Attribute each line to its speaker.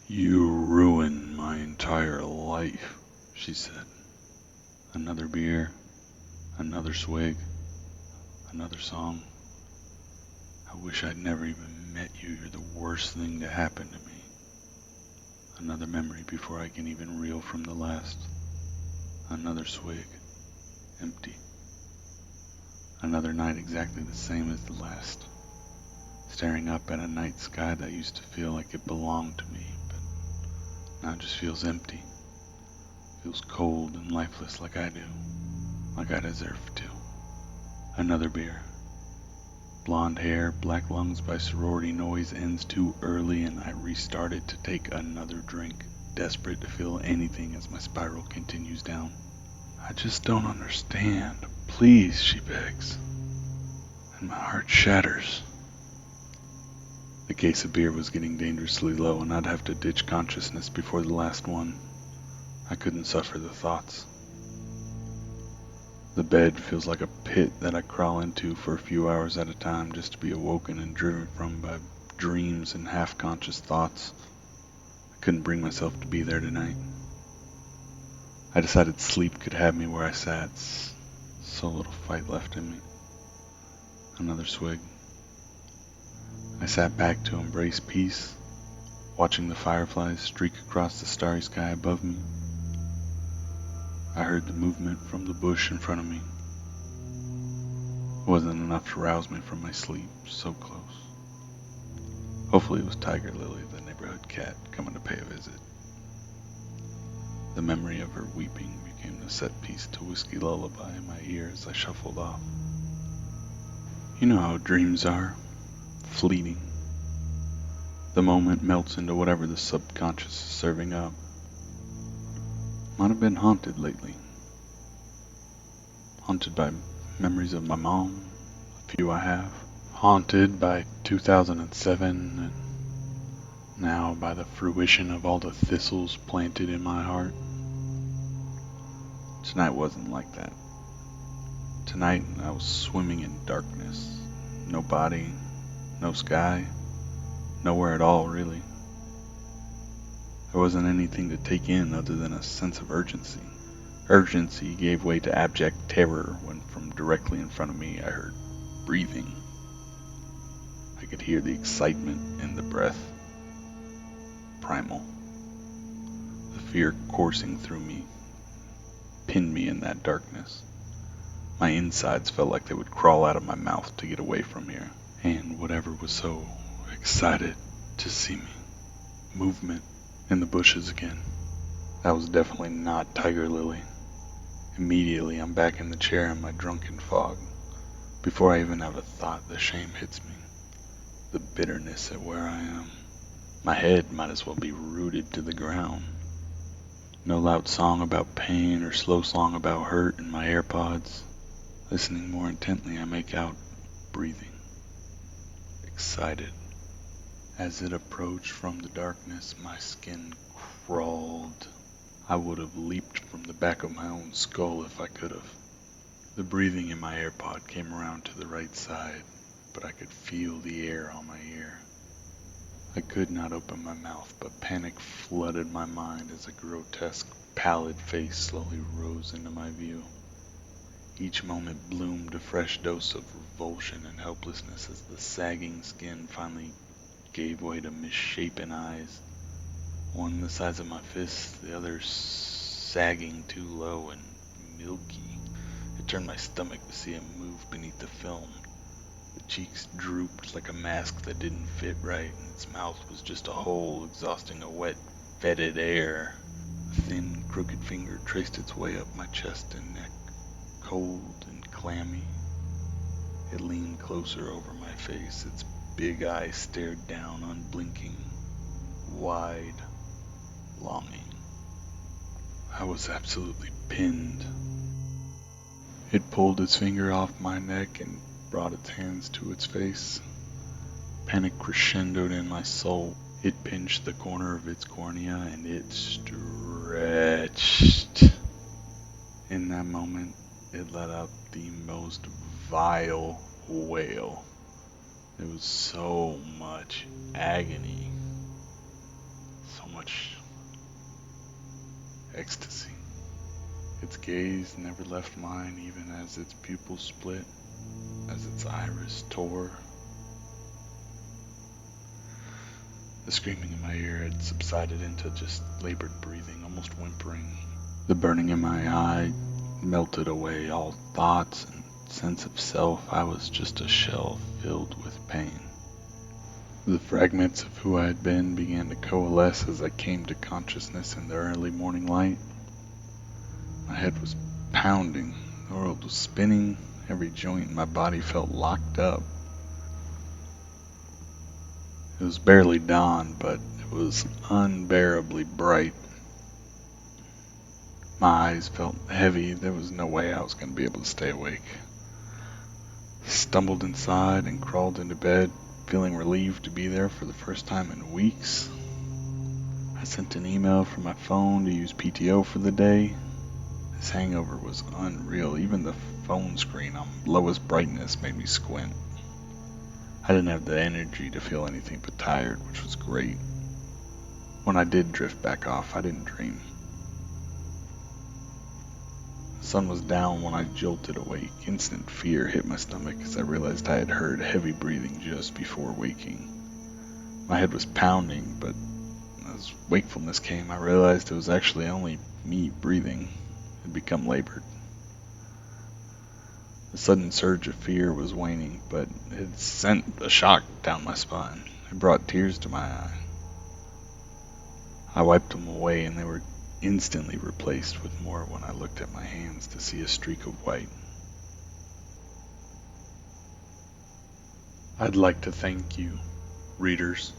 Speaker 1: "You ruined my entire life," she said. Another beer, another swig, another song. "I wish I'd never even met you. You're the worst thing to happen to me." Another memory before I can even reel from the last. Another swig. Empty. Another night exactly the same as the last. Staring up at a night sky that used to feel like it belonged to me, but now just feels empty. Feels cold and lifeless like I do. Like I deserve to. Another beer. Blonde hair, black lungs by sorority noise ends too early, and I restarted to take another drink, desperate to feel anything as my spiral continues down. "I just don't understand. Please," she begs, and my heart shatters. The case of beer was getting dangerously low, and I'd have to ditch consciousness before the last one. I couldn't suffer the thoughts. The bed feels like a pit that I crawl into for a few hours at a time just to be awoken and driven from by dreams and half-conscious thoughts. I couldn't bring myself to be there tonight. I decided sleep could have me where I sat. So little fight left in me. Another swig. I sat back to embrace peace, watching the fireflies streak across the starry sky above me. I heard the movement from the bush in front of me. It wasn't enough to rouse me from my sleep, so close. Hopefully it was Tiger Lily, the neighborhood cat, coming to pay a visit. The memory of her weeping became the set piece to Whiskey Lullaby in my ear as I shuffled off. You know how dreams are, fleeting. The moment melts into whatever the subconscious is serving up. Might have been haunted lately. Haunted by memories of my mom, a few I have. Haunted by 2007, and now by the fruition of all the thistles planted in my heart. Tonight wasn't like that. Tonight I was swimming in darkness. No body, no sky, nowhere at all really. There wasn't anything to take in other than a sense of urgency. Urgency gave way to abject terror when from directly in front of me I heard breathing. I could hear the excitement in the breath. Primal. The fear coursing through me pinned me in that darkness. My insides felt like they would crawl out of my mouth to get away from here. And whatever was so excited to see me. Movement in the bushes again. That was definitely not Tiger Lily. Immediately I'm back in the chair in my drunken fog. Before I even have a thought, the shame hits me. The bitterness at where I am. My head might as well be rooted to the ground. No loud song about pain or slow song about hurt in my AirPods. Listening more intently, I make out breathing. Excited. As it approached from the darkness, my skin crawled. I would have leaped from the back of my own skull if I could have. The breathing in my AirPod came around to the right side, but I could feel the air on my ear. I could not open my mouth, but panic flooded my mind as a grotesque, pallid face slowly rose into my view. Each moment bloomed a fresh dose of revulsion and helplessness as the sagging skin finally gave way to misshapen eyes. One the size of my fist, the other sagging too low and milky. It turned my stomach to see him move beneath the film. The cheeks drooped like a mask that didn't fit right, and its mouth was just a hole exhausting a wet, fetid air. A thin, crooked finger traced its way up my chest and neck, cold and clammy. It leaned closer over my face, its big eyes stared down, unblinking, wide, longing. I was absolutely pinned. It pulled its finger off my neck and brought its hands to its face. Panic crescendoed in my soul. It pinched the corner of its cornea and it stretched. In that moment, it let out the most vile wail. There was so much agony. So much ecstasy. Its gaze never left mine, even as its pupils split, as its iris tore. The screaming in my ear had subsided into just labored breathing, almost whimpering. The burning in my eye melted away all thoughts and sense of self. I was just a shell filled with pain. The fragments of who I had been began to coalesce as I came to consciousness in the early morning light. My head was pounding, the world was spinning, every joint in my body felt locked up. It was barely dawn, but it was unbearably bright. My eyes felt heavy. There was no way I was going to be able to stay awake. Stumbled inside and crawled into bed, feeling relieved to be there for the first time in weeks. I sent an email from my phone to use PTO for the day. This hangover was unreal. Even the phone screen on lowest brightness made me squint. I didn't have the energy to feel anything but tired, which was great. When I did drift back off, I didn't dream. The sun was down when I jolted awake. Instant fear hit my stomach as I realized I had heard heavy breathing just before waking. My head was pounding, but as wakefulness came, I realized it was actually only me breathing. It had become labored. The sudden surge of fear was waning, but it sent a shock down my spine. It brought tears to my eye. I wiped them away, and they were instantly replaced with more when I looked at my hands to see a streak of white. I'd like to thank you, readers,